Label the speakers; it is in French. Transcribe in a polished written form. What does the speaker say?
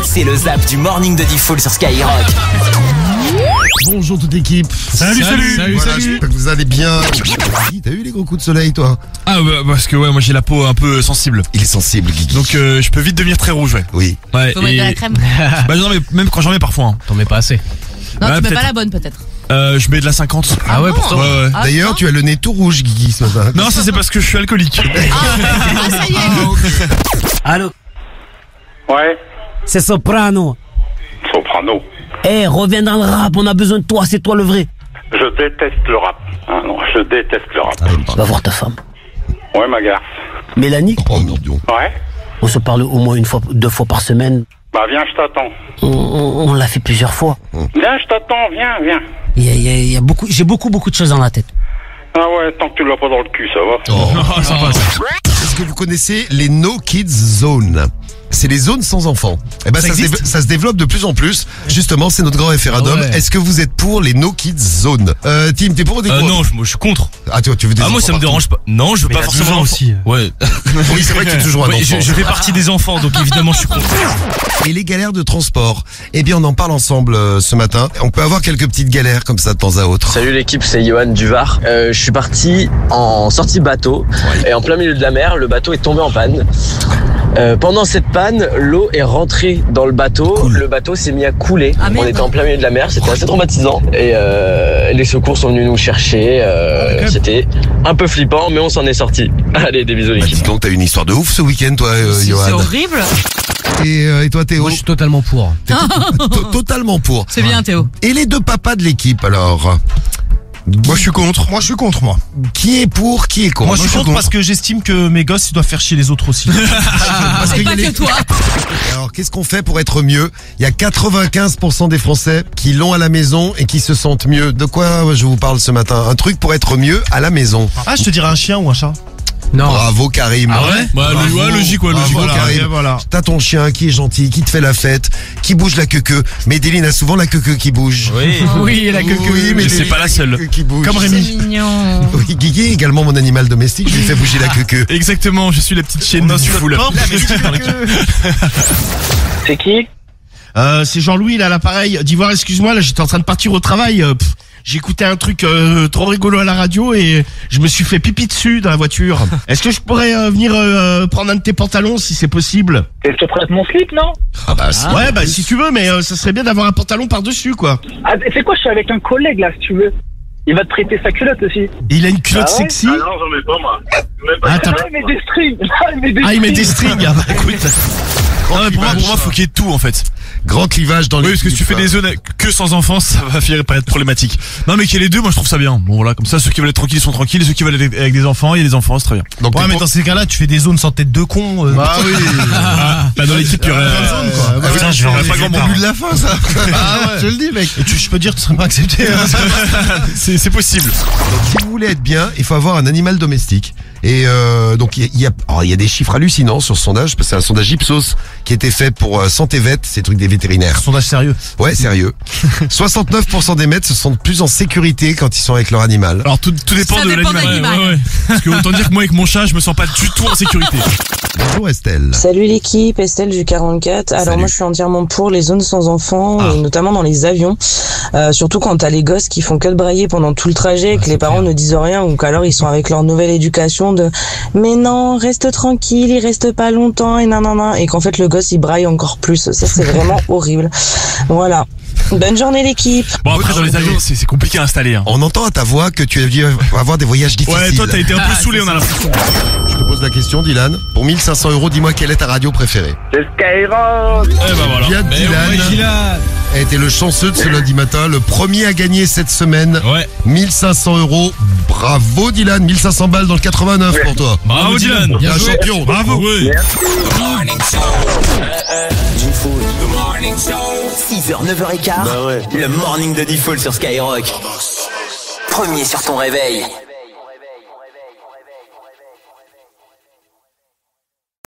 Speaker 1: C'est le zap du morning de Diffoul sur Skyrock.
Speaker 2: Bonjour toute l'équipe.
Speaker 3: Salut.
Speaker 2: Voilà, j'espère que vous allez bien. T'as eu les gros coups de soleil toi?
Speaker 3: Ah bah, parce que moi j'ai la peau un peu sensible.
Speaker 2: Il est sensible Guigui.
Speaker 3: Donc je peux vite devenir très rouge, ouais.
Speaker 2: Oui.
Speaker 3: Ouais,
Speaker 4: Faut mettre de la crème.
Speaker 3: Bah non mais même quand j'en mets parfois. Hein.
Speaker 5: T'en mets pas assez.
Speaker 4: Non,
Speaker 3: Ouais,
Speaker 4: tu mets
Speaker 3: peut-être.
Speaker 4: pas la bonne peut-être.
Speaker 3: Je mets de la 50.
Speaker 5: Ah ouais, pourtant.
Speaker 3: Ouais.
Speaker 4: Ah,
Speaker 2: D'ailleurs
Speaker 4: non.
Speaker 2: tu as le nez tout rouge Guigui ce matin.
Speaker 3: Non, ça c'est parce que je suis alcoolique.
Speaker 4: Ah, ça y est.
Speaker 6: Allô,
Speaker 7: Ouais,
Speaker 6: c'est Soprano.
Speaker 7: Soprano.
Speaker 6: Eh, reviens dans le rap, on a besoin de toi, c'est toi le vrai.
Speaker 7: Je déteste le rap. Ah non, je déteste le rap.
Speaker 6: Va voir ta femme.
Speaker 7: Ouais, ma garce.
Speaker 6: Mélanie,
Speaker 2: Oh non, dis donc.
Speaker 7: Ouais.
Speaker 6: on se parle au moins 2 fois par semaine.
Speaker 7: Bah viens, je t'attends.
Speaker 6: On l'a fait plusieurs fois.
Speaker 7: Viens, je t'attends, viens.
Speaker 6: Il y a beaucoup, j'ai beaucoup de choses dans la tête.
Speaker 7: Ah ouais, tant que tu l'as pas dans le cul, ça va.
Speaker 2: Oh.
Speaker 3: Ah, sympa, ça.
Speaker 2: Est-ce que vous connaissez les No Kids Zone? C'est les zones sans enfants. Eh ben, ça se développe de plus en plus. Justement, c'est notre grand référendum.
Speaker 5: Ah ouais.
Speaker 2: Est-ce que vous êtes pour les No Kids Zone? Tim, t'es pour ou t'es contre?
Speaker 3: Non, moi je suis contre.
Speaker 2: Ah, tu veux des
Speaker 3: Ah moi
Speaker 2: enfants
Speaker 3: ça me
Speaker 2: partout.
Speaker 3: dérange pas. Non, je veux
Speaker 5: Mais
Speaker 3: pas
Speaker 5: il a
Speaker 3: forcément
Speaker 5: 12 ans aussi.
Speaker 3: Ouais.
Speaker 2: Oui, c'est vrai que tu es toujours un
Speaker 3: Ouais,
Speaker 2: enfant.
Speaker 3: je fais partie des enfants, donc évidemment je suis contre.
Speaker 2: Et les galères de transport. Eh bien, on en parle ensemble ce matin. On peut avoir quelques petites galères comme ça de temps à autre.
Speaker 8: Salut l'équipe, c'est Johan du Var. Je suis parti en sortie bateau et en plein milieu de la mer, le bateau est tombé en panne. Pendant cette panne, l'eau est rentrée dans le bateau. Le bateau s'est mis à couler.
Speaker 4: Ah, merde.
Speaker 8: On était en plein milieu de la mer, c'était assez traumatisant. Et les secours sont venus nous chercher. C'était un peu flippant, mais on s'en est sorti. Allez, des bisous
Speaker 2: Bah,
Speaker 8: l'équipe.
Speaker 2: dis donc, t'as eu une histoire de ouf ce week-end, toi,
Speaker 4: C'est
Speaker 2: Johan.
Speaker 4: horrible.
Speaker 2: Et toi, Théo?
Speaker 5: Moi, je suis totalement pour.
Speaker 2: Totalement pour.
Speaker 4: C'est bien Théo.
Speaker 2: Et les deux papas de l'équipe, alors?
Speaker 3: Moi je suis contre.
Speaker 9: Moi je suis contre moi.
Speaker 2: Qui est pour, qui est contre?
Speaker 9: Moi je suis contre parce que j'estime que mes gosses ils doivent faire chier les autres aussi.
Speaker 2: Parce
Speaker 4: C'est
Speaker 2: qu'il y a
Speaker 4: pas
Speaker 2: les-
Speaker 4: que toi.
Speaker 2: Alors, qu'est-ce qu'on fait pour être mieux? Il y a 95% des Français qui l'ont à la maison et qui se sentent mieux. De quoi je vous parle ce matin? Un truc pour être mieux à la maison.
Speaker 9: Ah je te dirais un chien ou un chat.
Speaker 5: Non.
Speaker 2: Bravo Karim.
Speaker 3: Ah ouais? Bah
Speaker 2: Bravo.
Speaker 3: ouais, logique, ouais, logique.
Speaker 2: Bravo, Karim.
Speaker 9: et voilà.
Speaker 2: T'as ton chien qui est gentil, qui te fait la fête, qui bouge la queue. Mais Déline a souvent la queue qui bouge.
Speaker 5: Oui, la queue.
Speaker 2: Oui,
Speaker 3: Mais c'est
Speaker 2: Déline
Speaker 3: pas la
Speaker 2: a
Speaker 3: seule.
Speaker 2: queue qui bouge.
Speaker 9: Comme
Speaker 4: C'est
Speaker 9: Rémi.
Speaker 4: mignon.
Speaker 2: Oui, Guigui est également mon animal domestique, je lui fais bouger la queue.
Speaker 3: Exactement, je suis la petite chienne du Diffoul.
Speaker 8: C'est qui?
Speaker 9: C'est Jean-Louis là à l'appareil d'Ivoire, excuse-moi, là j'étais en train de partir au travail. J'ai écouté un truc trop rigolo à la radio et je me suis fait pipi dessus dans la voiture. Est-ce que je pourrais venir prendre un de tes pantalons si c'est possible?
Speaker 10: Et je te prête mon slip, non?
Speaker 2: Ah bah,
Speaker 9: Ouais bah si tu veux, mais ça serait bien d'avoir un pantalon par-dessus quoi.
Speaker 10: Ah, tu sais quoi, je suis avec un collègue là, si tu veux. Il va te prêter sa culotte aussi.
Speaker 9: Et il a une culotte
Speaker 10: Ah ouais?
Speaker 9: sexy.
Speaker 7: non, j'en mets pas, moi.
Speaker 9: Ah, t'as-
Speaker 10: Ah, il met des strings.
Speaker 9: Ah, il met des strings. Ah, bah, écoute.
Speaker 3: Pour moi faut qu'il y ait tout en fait.
Speaker 2: grand clivage dans les.
Speaker 3: Oui, parce que si tu fais des zones que sans enfants, ça va finir par être problématique. Non, mais qu'il y ait les deux, moi je trouve ça bien. Bon voilà, comme ça, ceux qui veulent être tranquilles sont tranquilles, et ceux qui veulent être avec des enfants, il y a des enfants, c'est très bien.
Speaker 2: Donc,
Speaker 9: Ouais,
Speaker 2: t'es
Speaker 9: mais
Speaker 2: pour-
Speaker 9: dans ces cas-là, tu fais des zones sans tête de con.
Speaker 2: Bah oui.
Speaker 3: Bah dans l'équipe, il y aurait.
Speaker 2: Ah, putain, je vais
Speaker 3: il y aurait pas grand
Speaker 2: le
Speaker 3: monde.
Speaker 2: début de la fin, ça.
Speaker 9: Ah ouais.
Speaker 2: Je le dis, mec.
Speaker 9: Et je peux dire, tu serais pas accepté.
Speaker 3: C'est possible.
Speaker 2: Donc, si vous voulez être bien, il faut avoir un animal domestique. Et donc il y a des chiffres hallucinants sur ce sondage, parce que c'est un sondage Ipsos qui a été fait pour Santé Vet, ces trucs des vétérinaires.
Speaker 9: Sondage sérieux.
Speaker 2: Ouais, sérieux. 69% des maîtres se sentent plus en sécurité quand ils sont avec leur animal.
Speaker 3: Alors tout dépend
Speaker 4: Ça
Speaker 3: de
Speaker 4: dépend
Speaker 3: l'animal.
Speaker 4: de l'animal.
Speaker 3: Parce que autant dire que moi avec mon chat, je me sens pas du tout en sécurité.
Speaker 2: Bonjour Estelle.
Speaker 11: Salut l'équipe, Estelle du 44. Alors
Speaker 2: Salut.
Speaker 11: moi je suis entièrement pour les zones sans enfants, et notamment dans les avions. Surtout quand t'as les gosses qui font que de brailler pendant tout le trajet et que les parents ne disent rien, ou qu'alors ils sont avec leur nouvelle éducation de « mais non, reste tranquille, il reste pas longtemps » et nanana, et qu'en fait le gosse il braille encore plus. Ça c'est vraiment horrible. Voilà. Bonne journée l'équipe.
Speaker 3: Bon après dans les avions, c'est compliqué à installer. Hein.
Speaker 2: On entend à ta voix que tu as dû avoir des voyages difficiles.
Speaker 3: Ouais, toi t'as été un peu saoulé, on a l'impression.
Speaker 2: Je te pose la question, Dylan. Pour 1500 €, dis-moi quelle est ta radio préférée.
Speaker 7: C'est Skyrock.
Speaker 3: Eh ben voilà.
Speaker 2: Bien Dylan a été le chanceux de ce lundi matin, le premier à gagner cette semaine.
Speaker 3: Ouais.
Speaker 2: 1500 €. Bravo Dylan, 1500 balles dans le 89 pour toi.
Speaker 3: Bravo Dylan.
Speaker 2: Bien joué. Champion, bravo.
Speaker 3: Ouais.
Speaker 1: 6h, 9h15, le morning de Diffoul sur Skyrock. Premier sur ton réveil.